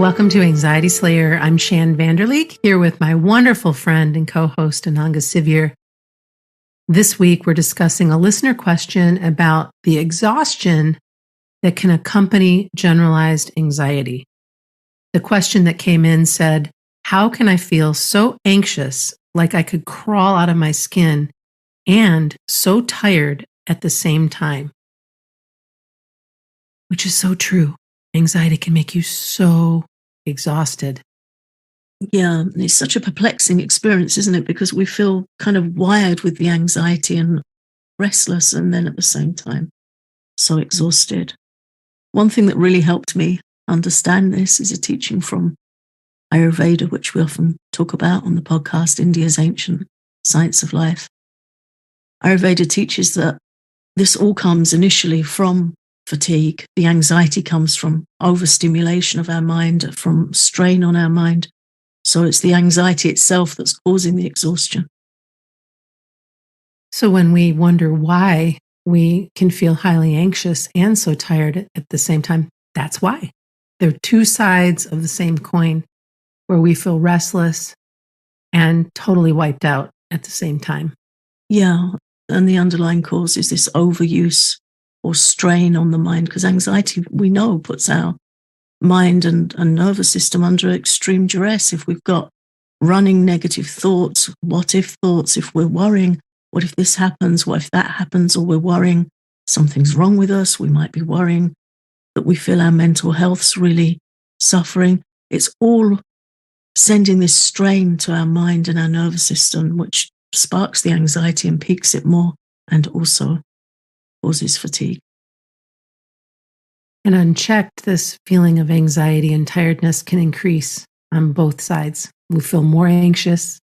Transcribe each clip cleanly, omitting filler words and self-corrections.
Welcome to Anxiety Slayer. I'm Shan Vanderleek here with my wonderful friend and co-host Ananga Sivyer. This week, we're discussing a listener question about the exhaustion that can accompany generalized anxiety. The question that came in said, how can I feel so anxious, like I could crawl out of my skin, and so tired at the same time? Which is so true. Anxiety can make you so exhausted. Yeah, it's such a perplexing experience, isn't it? Because we feel kind of wired with the anxiety and restless, and then at the same time, so exhausted. One thing that really helped me understand this is a teaching from Ayurveda, which we often talk about on the podcast, India's Ancient Science of Life. Ayurveda teaches that this all comes initially from fatigue. The anxiety comes from overstimulation of our mind, from strain on our mind. So it's the anxiety itself that's causing the exhaustion. So when we wonder why we can feel highly anxious and so tired at the same time, that's why. They're two sides of the same coin where we feel restless and totally wiped out at the same time. Yeah, and the underlying cause is this overuse or strain on the mind, because anxiety, we know, puts our mind and nervous system under extreme duress. If we've got running negative thoughts, what if thoughts, if we're worrying, what if this happens, what if that happens, or we're worrying something's wrong with us, we might be worrying that we feel our mental health's really suffering. It's all sending this strain to our mind and our nervous system, which sparks the anxiety and peaks it more, and also causes fatigue. And unchecked, this feeling of anxiety and tiredness can increase on both sides. We feel more anxious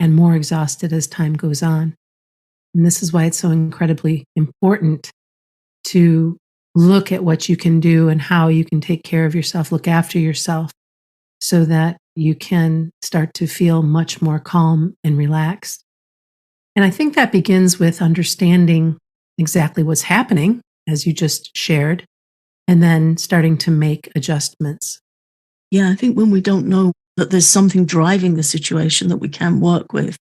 and more exhausted as time goes on. And this is why it's so incredibly important to look at what you can do and how you can take care of yourself, look after yourself, so that you can start to feel much more calm and relaxed. And I think that begins with understanding exactly what's happening, as you just shared, and then starting to make adjustments. Yeah, I think when we don't know that there's something driving the situation that we can work with,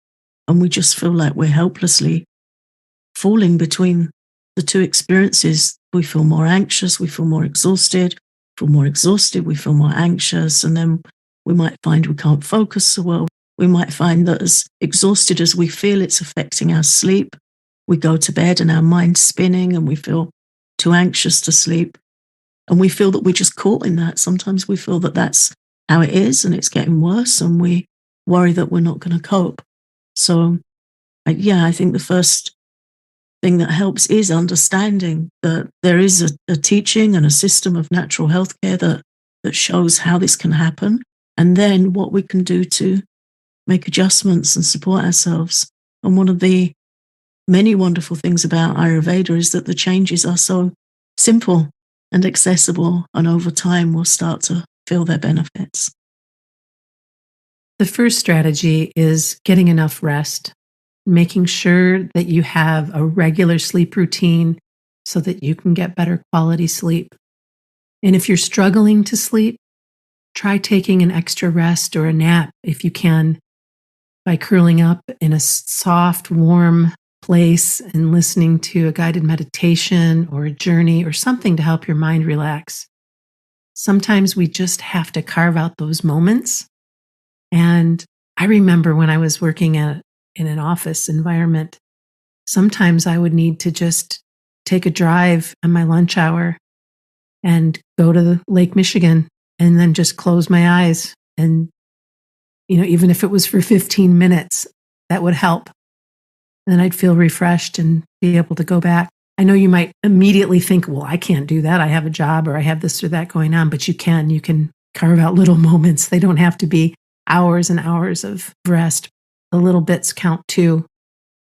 and we just feel like we're helplessly falling between the two experiences, we feel more anxious, we feel more exhausted, we feel more anxious, and then we might find we can't focus so well. We might find that as exhausted as we feel, it's affecting our sleep. We go to bed and our mind's spinning and we feel too anxious to sleep. And we feel that we're just caught in that. Sometimes we feel that that's how it is and it's getting worse, and we worry that we're not going to cope. So, I think the first thing that helps is understanding that there is a teaching and a system of natural health care that shows how this can happen, and then what we can do to make adjustments and support ourselves. And one of the many wonderful things about Ayurveda is that the changes are so simple and accessible, and over time we'll start to feel their benefits. The first strategy is getting enough rest, making sure that you have a regular sleep routine so that you can get better quality sleep. And if you're struggling to sleep, try taking an extra rest or a nap if you can, by curling up in a soft, warm place and listening to a guided meditation or a journey or something to help your mind relax. Sometimes we just have to carve out those moments. And I remember when I was working in an office environment, sometimes I would need to just take a drive on my lunch hour and go to Lake Michigan and then just close my eyes. And, even if it was for 15 minutes, that would help. And then I'd feel refreshed and be able to go back. I know you might immediately think, well, I can't do that. I have a job or I have this or that going on, but you can carve out little moments. They don't have to be hours and hours of rest. The little bits count too.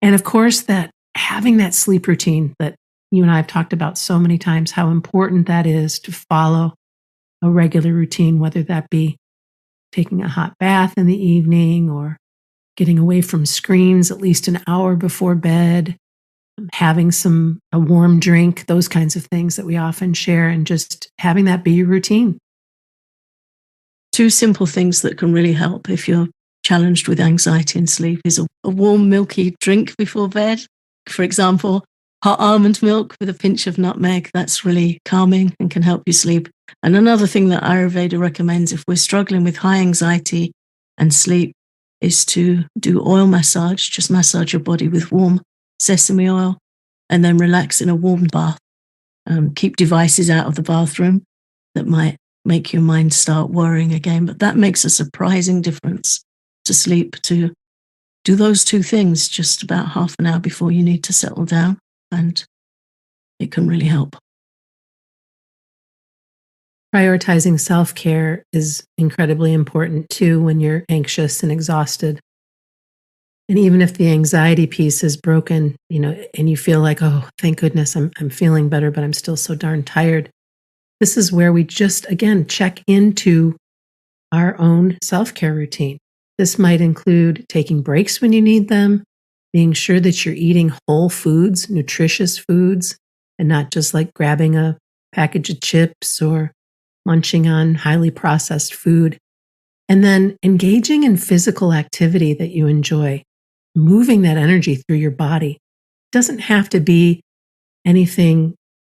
And of course, that having that sleep routine that you and I have talked about so many times, how important that is to follow a regular routine, whether that be taking a hot bath in the evening or getting away from screens at least an hour before bed, having a warm drink, those kinds of things that we often share, and just having that be your routine. two simple things that can really help if you're challenged with anxiety and sleep is a warm, milky drink before bed. For example, hot almond milk with a pinch of nutmeg. That's really calming and can help you sleep. And another thing that Ayurveda recommends if we're struggling with high anxiety and sleep is to do oil massage. Just massage your body with warm sesame oil and then relax in a warm bath. Keep devices out of the bathroom that might make your mind start worrying again. But that makes a surprising difference to sleep, to do those two things just about half an hour before you need to settle down. And it can really help. Prioritizing self-care is incredibly important too when you're anxious and exhausted. And even if the anxiety piece is broken, and you feel like, oh, thank goodness I'm feeling better, but I'm still so darn tired. This is where we just, again, check into our own self-care routine. This might include taking breaks when you need them, being sure that you're eating whole foods, nutritious foods, and not just like grabbing a package of chips or munching on highly processed food. And then engaging in physical activity that you enjoy, moving that energy through your body. It doesn't have to be anything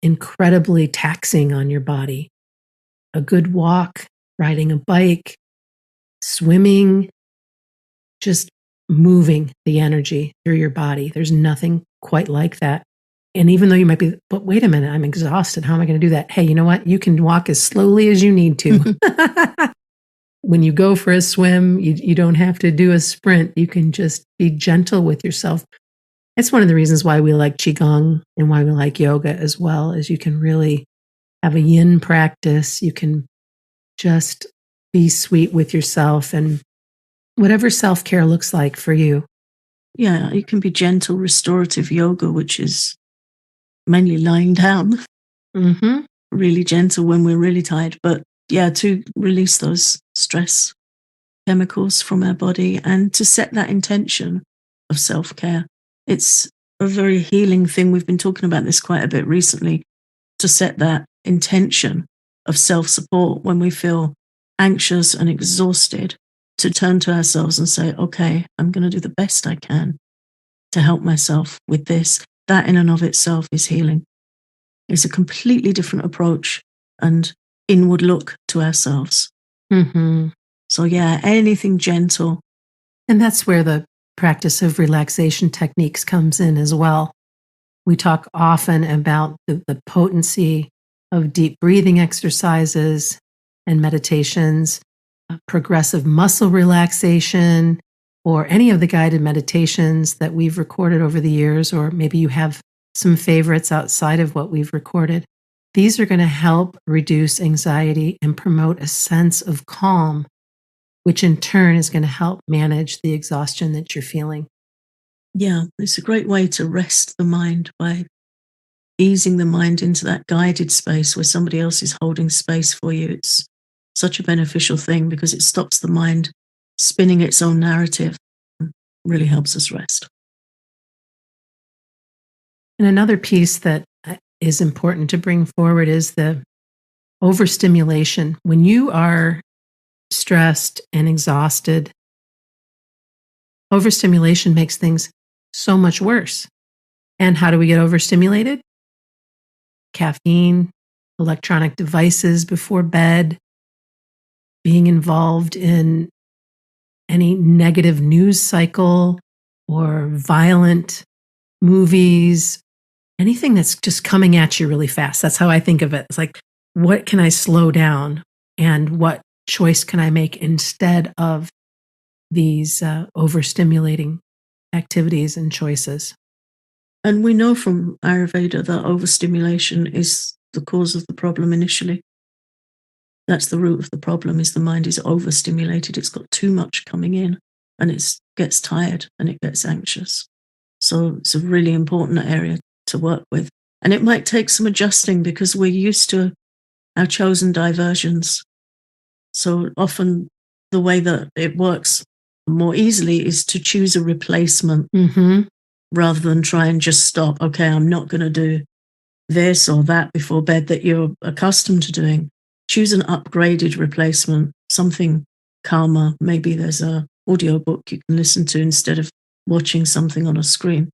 incredibly taxing on your body. A good walk, riding a bike, swimming, just moving the energy through your body. There's nothing quite like that. And even though you might be, but wait a minute, I'm exhausted. How am I going to do that? Hey, you know what? You can walk as slowly as you need to. When you go for a swim, you don't have to do a sprint. You can just be gentle with yourself. It's one of the reasons why we like Qigong and why we like yoga as well, is you can really have a yin practice. You can just be sweet with yourself and whatever self-care looks like for you. Yeah, it can be gentle, restorative yoga, which is mainly lying down. Mm-hmm. Really gentle when we're really tired. But yeah, to release those stress chemicals from our body and to set that intention of self-care. It's a very healing thing. We've been talking about this quite a bit recently, to set that intention of self-support when we feel anxious and exhausted, to turn to ourselves and say, okay, I'm going to do the best I can to help myself with this. That in and of itself is healing. It's a completely different approach and inward look to ourselves. Mm-hmm. So yeah, anything gentle. And that's where the practice of relaxation techniques comes in as well. We talk often about the potency of deep breathing exercises and meditations, progressive muscle relaxation, or any of the guided meditations that we've recorded over the years, or maybe you have some favorites outside of what we've recorded. These are going to help reduce anxiety and promote a sense of calm, which in turn is going to help manage the exhaustion that you're feeling. Yeah, it's a great way to rest the mind by easing the mind into that guided space where somebody else is holding space for you. It's such a beneficial thing because it stops the mind spinning its own narrative. It really helps us rest. And another piece that is important to bring forward is the overstimulation. When you are stressed and exhausted, overstimulation makes things so much worse. And how do we get overstimulated? Caffeine, electronic devices before bed, being involved in any negative news cycle or violent movies, anything that's just coming at you really fast. That's how I think of it. It's like, what can I slow down and what choice can I make instead of these overstimulating activities and choices? And we know from Ayurveda that overstimulation is the cause of the problem initially. That's the root of the problem, is the mind is overstimulated. It's got too much coming in and it gets tired and it gets anxious. So it's a really important area to work with. And it might take some adjusting because we're used to our chosen diversions. So often the way that it works more easily is to choose a replacement rather than try and just stop. Okay, I'm not going to do this or that before bed that you're accustomed to doing. Choose an upgraded replacement something calmer. Maybe there's a audiobook you can listen to instead of watching something on a screen.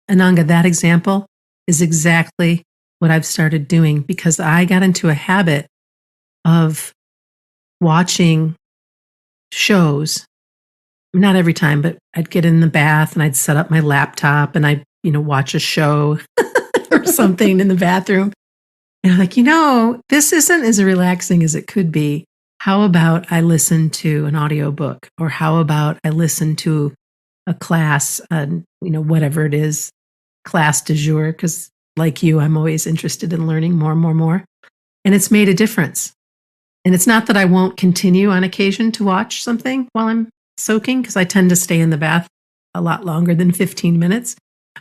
Ananga, that example is exactly what I've started doing because I got into a habit of watching shows. Not every time, but I'd get in the bath and I'd set up my laptop and I'd, watch a show or something in the bathroom. And I'm like, this isn't as relaxing as it could be. How about I listen to an audiobook, or how about I listen to a class, whatever it is, class du jour, because like you, I'm always interested in learning more and more and more. And it's made a difference. And it's not that I won't continue on occasion to watch something while I'm soaking, because I tend to stay in the bath a lot longer than 15 minutes.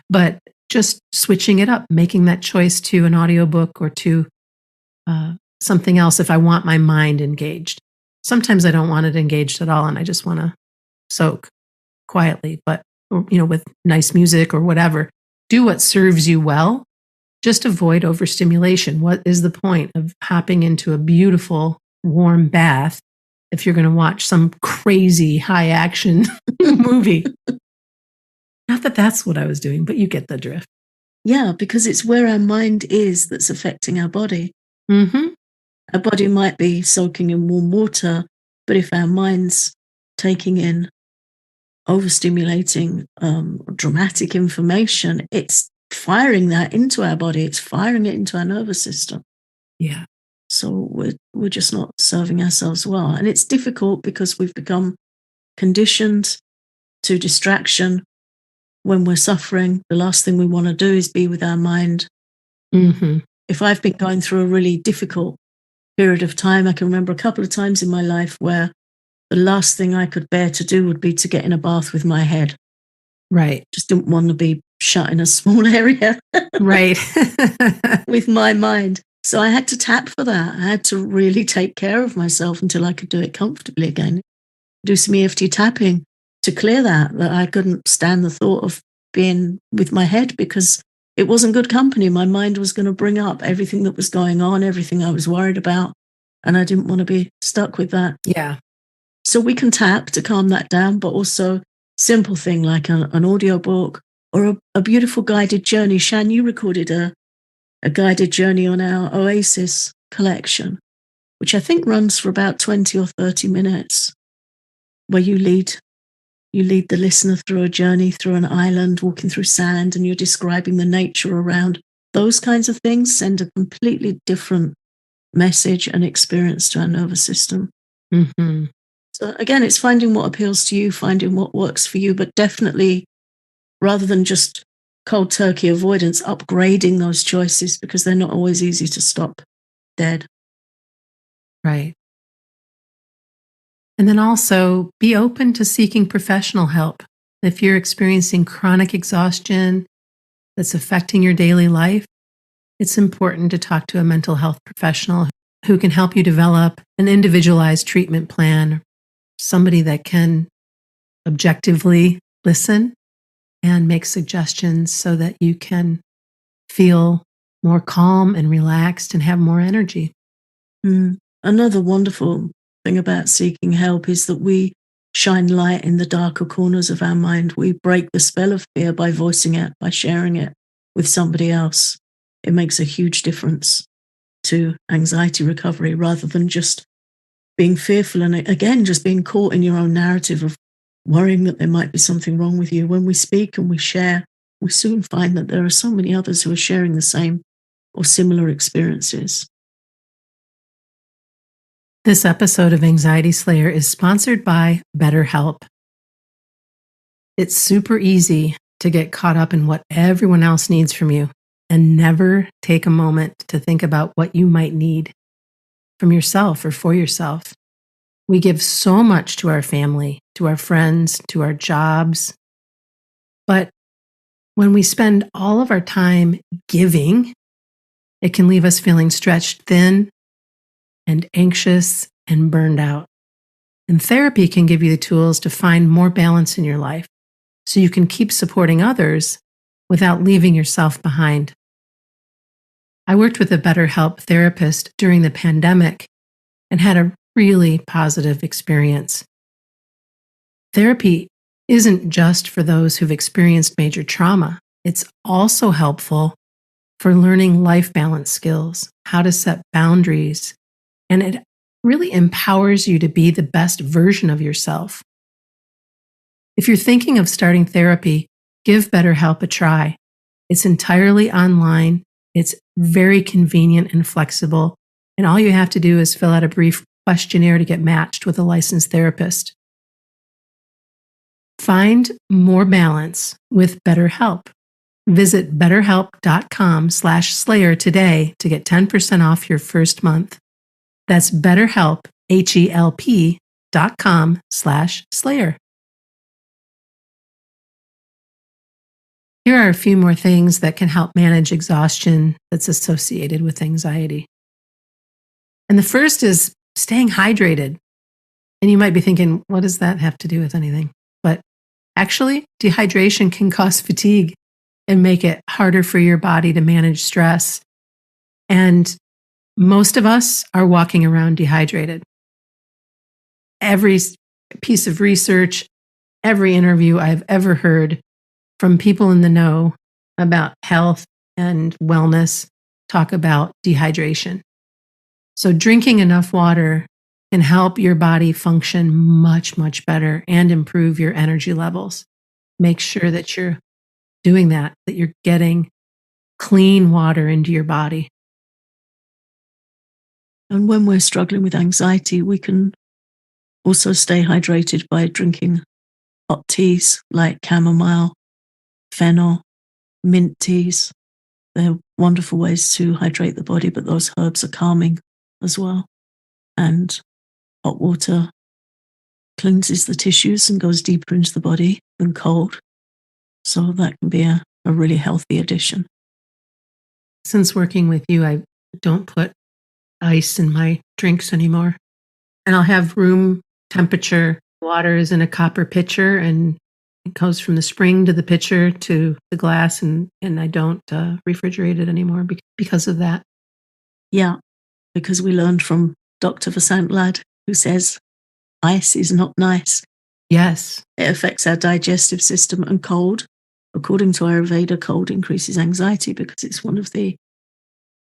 But just switching it up, making that choice to an audiobook or to something else if I want my mind engaged. Sometimes I don't want it engaged at all and I just want to soak quietly, but with nice music or whatever. Do what serves you well. Just avoid overstimulation. What is the point of hopping into a beautiful warm bath if you're going to watch some crazy high action movie? Not that that's what I was doing, but you get the drift. Yeah, because it's where our mind is that's affecting our body. Mm-hmm. Our body might be soaking in warm water, but if our mind's taking in overstimulating, dramatic information, it's firing that into our body. It's firing it into our nervous system. Yeah. So we're just not serving ourselves well. And it's difficult because we've become conditioned to distraction. When we're suffering, the last thing we want to do is be with our mind. Mm-hmm. If I've been going through a really difficult period of time, I can remember a couple of times in my life where the last thing I could bear to do would be to get in a bath with my head. Right. Just didn't want to be shut in a small area. Right. with my mind. So I had to tap for that. I had to really take care of myself until I could do it comfortably again. Do some EFT tapping to clear that I couldn't stand the thought of being with my head because it wasn't good company. My mind was going to bring up everything that was going on, everything I was worried about, and I didn't want to be stuck with that. Yeah. So we can tap to calm that down, but also simple thing like an audiobook or a beautiful guided journey. Shan, you recorded a guided journey on our Oasis collection, which I think runs for about 20 or 30 minutes, where you lead the listener through a journey through an island, walking through sand, and you're describing the nature around. Those kinds of things send a completely different message and experience to our nervous system. Mm-hmm. So again, it's finding what appeals to you, finding what works for you, but definitely rather than just cold turkey avoidance, upgrading those choices because they're not always easy to stop dead. Right. And then also be open to seeking professional help. If you're experiencing chronic exhaustion that's affecting your daily life, it's important to talk to a mental health professional who can help you develop an individualized treatment plan, somebody that can objectively listen and make suggestions so that you can feel more calm and relaxed and have more energy. Another wonderful thing about seeking help is that we shine light in the darker corners of our mind. We break the spell of fear by voicing it, by sharing it with somebody else. It makes a huge difference to anxiety recovery rather than just being fearful and, again, just being caught in your own narrative of worrying that there might be something wrong with you. When we speak and we share, we soon find that there are so many others who are sharing the same or similar experiences. This episode of Anxiety Slayer is sponsored by BetterHelp. It's super easy to get caught up in what everyone else needs from you and never take a moment to think about what you might need from yourself or for yourself. We give so much to our family, to our friends, to our jobs. But when we spend all of our time giving, it can leave us feeling stretched thin and anxious and burned out. And therapy can give you the tools to find more balance in your life so you can keep supporting others without leaving yourself behind. I worked with a BetterHelp therapist during the pandemic and had a really positive experience. Therapy isn't just for those who've experienced major trauma. It's also helpful for learning life balance skills, how to set boundaries, and it really empowers you to be the best version of yourself. If you're thinking of starting therapy, give BetterHelp a try. It's entirely online, it's very convenient and flexible, and all you have to do is fill out a brief questionnaire to get matched with a licensed therapist. Find more balance with BetterHelp. Visit betterhelp.com/slayer today to get 10% off your first month. That's BetterHelp, HELP.com/slayer. Here are a few more things that can help manage exhaustion that's associated with anxiety. And the first is staying hydrated. And you might be thinking, what does that have to do with anything? But actually, dehydration can cause fatigue and make it harder for your body to manage stress. And most of us are walking around dehydrated. Every piece of research, every interview I've ever heard from people in the know about health and wellness talk about dehydration. So drinking enough water can help your body function much, much better and improve your energy levels. Make sure that you're doing that you're getting clean water into your body. And when we're struggling with anxiety, we can also stay hydrated by drinking hot teas like chamomile, fennel, mint teas. They're wonderful ways to hydrate the body, but those herbs are calming as well. And hot water cleanses the tissues and goes deeper into the body than cold. So that can be a really healthy addition. Since working with you, I don't put ice in my drinks anymore. And I'll have room temperature. Water is in a copper pitcher and it goes from the spring to the pitcher to the glass, and I don't refrigerate it anymore because of that. Yeah, because we learned from Dr. Vasant, who says ice is not nice. Yes. It affects our digestive system, and cold, according to Ayurveda, cold increases anxiety because it's one of the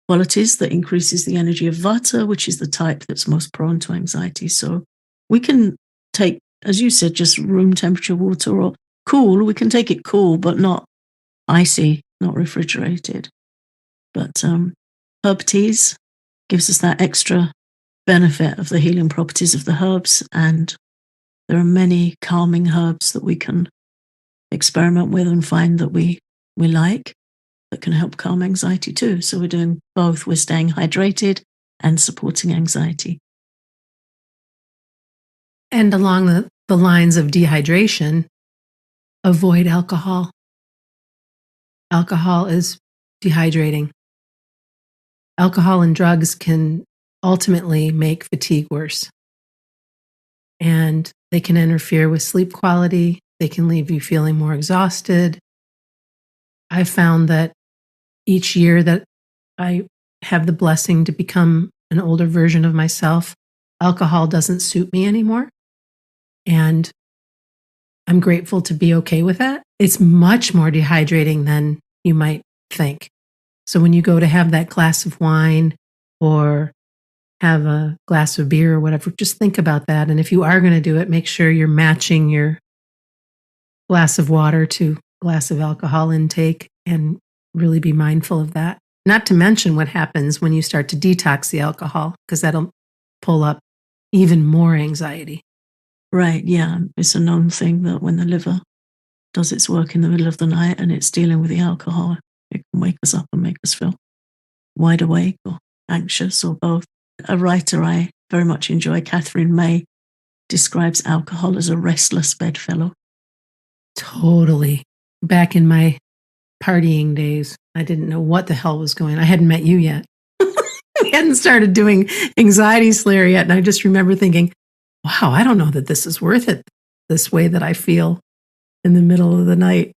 qualities that increases the energy of Vata, which is the type that's most prone to anxiety. So we can take, as you said, just room temperature water, or cool. We can take it cool, but not icy, not refrigerated. But herb teas gives us that extra benefit of the healing properties of the herbs, and there are many calming herbs that we can experiment with and find that we like, that can help calm anxiety too. So we're doing both. We're staying hydrated and supporting anxiety. And along the lines of dehydration, avoid alcohol. Alcohol is dehydrating. Alcohol and drugs can ultimately make fatigue worse. And they can interfere with sleep quality. They can leave you feeling more exhausted. I found that each year that I have the blessing to become an older version of myself, alcohol doesn't suit me anymore. And I'm grateful to be okay with that. It's much more dehydrating than you might think. So when you go to have that glass of wine or have a glass of beer or whatever, just think about that. And if you are going to do it, make sure you're matching your glass of water to glass of alcohol intake and really be mindful of that. Not to mention what happens when you start to detox the alcohol, because that'll pull up even more anxiety. Right, yeah. It's a known thing that when the liver does its work in the middle of the night and it's dealing with the alcohol, it can wake us up and make us feel wide awake or anxious or both. A writer I very much enjoy, Catherine May, describes alcohol as a restless bedfellow. Totally. Back in my partying days, I didn't know what the hell was going on. I hadn't met you yet. We hadn't started doing Anxiety Slayer yet. And I just remember thinking, wow, I don't know that this is worth it this way that I feel in the middle of the night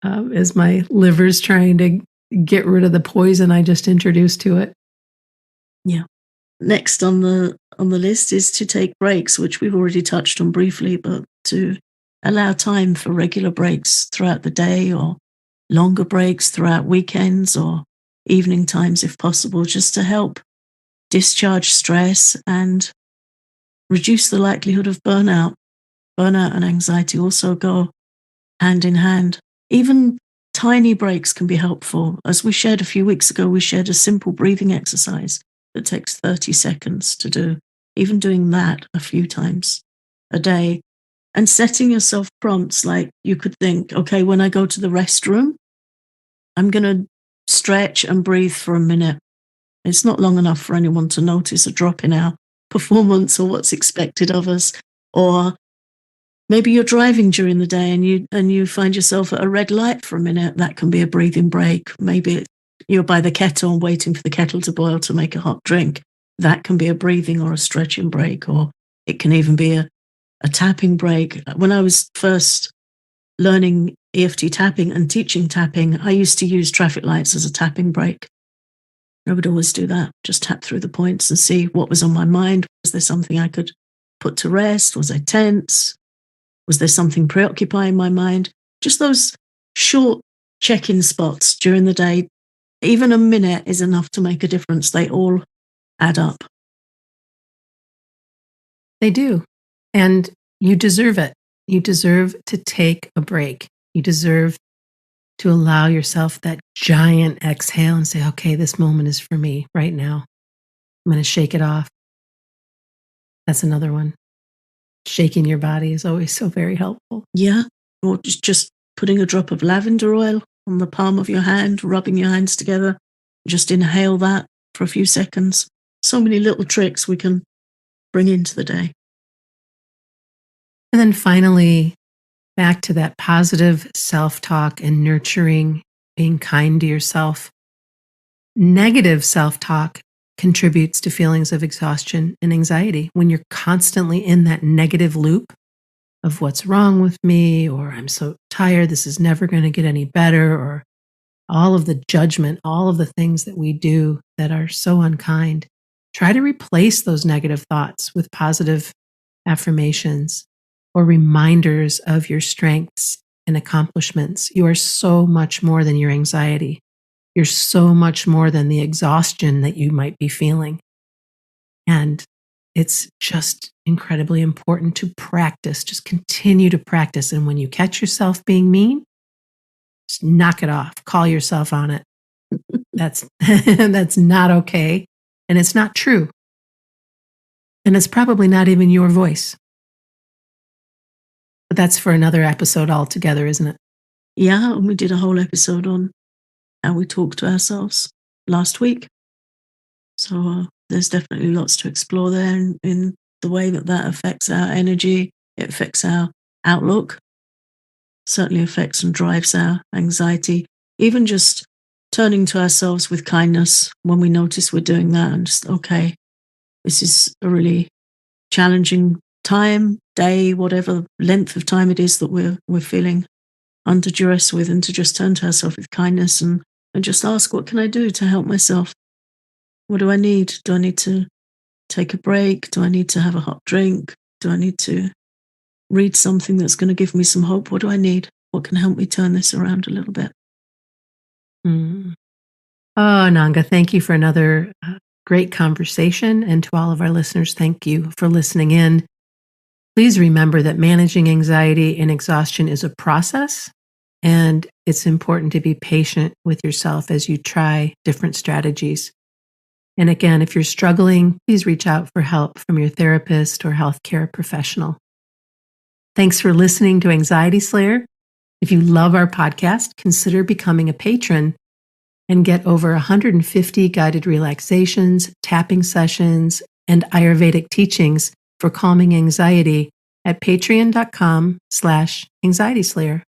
as my liver's trying to get rid of the poison I just introduced to it. Yeah. Next on the on the list is to take breaks, which we've already touched on briefly, but to allow time for regular breaks throughout the day or longer breaks throughout weekends or evening times if possible, just to help discharge stress and reduce the likelihood of burnout. Burnout and anxiety also go hand in hand. Even tiny breaks can be helpful. As we shared a few weeks ago, we shared a simple breathing exercise that takes 30 seconds to do. Even doing that a few times a day and setting yourself prompts, like you could think, okay, when I go to the restroom, I'm going to stretch and breathe for a minute. It's not long enough for anyone to notice a drop in our performance or what's expected of us. Or maybe you're driving during the day and you find yourself at a red light for a minute. That can be a breathing break. Maybe you're by the kettle waiting for the kettle to boil to make a hot drink. That can be a breathing or a stretching break, or it can even be a tapping break. When I was first learning EFT tapping and teaching tapping, I used to use traffic lights as a tapping break. I would always do that, just tap through the points and see what was on my mind. Was there something I could put to rest? Was I tense? Was there something preoccupying my mind? Just those short check-in spots during the day. Even a minute is enough to make a difference. They all add up. They do. And you deserve it. You deserve to take a break. You deserve to allow yourself that giant exhale and say, okay, this moment is for me right now. I'm going to shake it off. That's another one. Shaking your body is always so very helpful. Yeah. Or just putting a drop of lavender oil on the palm of your hand, rubbing your hands together. Just inhale that for a few seconds. So many little tricks we can bring into the day. And then finally, back to that positive self-talk and nurturing, being kind to yourself. Negative self-talk contributes to feelings of exhaustion and anxiety. When you're constantly in that negative loop of what's wrong with me, or I'm so tired, this is never going to get any better, or all of the judgment, all of the things that we do that are so unkind, try to replace those negative thoughts with positive affirmations or reminders of your strengths and accomplishments. You are so much more than your anxiety. You're so much more than the exhaustion that you might be feeling. And it's just incredibly important to practice, just continue to practice. And when you catch yourself being mean, just knock it off, call yourself on it. That's not okay. And it's not true. And it's probably not even your voice. But that's for another episode altogether, isn't it? Yeah, and we did a whole episode on how we talk to ourselves last week. So there's definitely lots to explore there in the way that affects our energy. It affects our outlook, certainly affects and drives our anxiety. Even just turning to ourselves with kindness when we notice we're doing that and just, okay, this is a really challenging time, day, whatever length of time it is that we're feeling under duress with, and to just turn to ourselves with kindness and just ask, what can I do to help myself? What do I need? Do I need to take a break? Do I need to have a hot drink? Do I need to read something that's going to give me some hope? What do I need? What can help me turn this around a little bit? Mm. Oh, Nanga, thank you for another great conversation. And to all of our listeners, thank you for listening in. Please remember that managing anxiety and exhaustion is a process, and it's important to be patient with yourself as you try different strategies. And again, if you're struggling, please reach out for help from your therapist or healthcare professional. Thanks for listening to Anxiety Slayer. If you love our podcast, consider becoming a patron and get over 150 guided relaxations, tapping sessions, and Ayurvedic teachings for calming anxiety at patreon.com/anxietyslayer.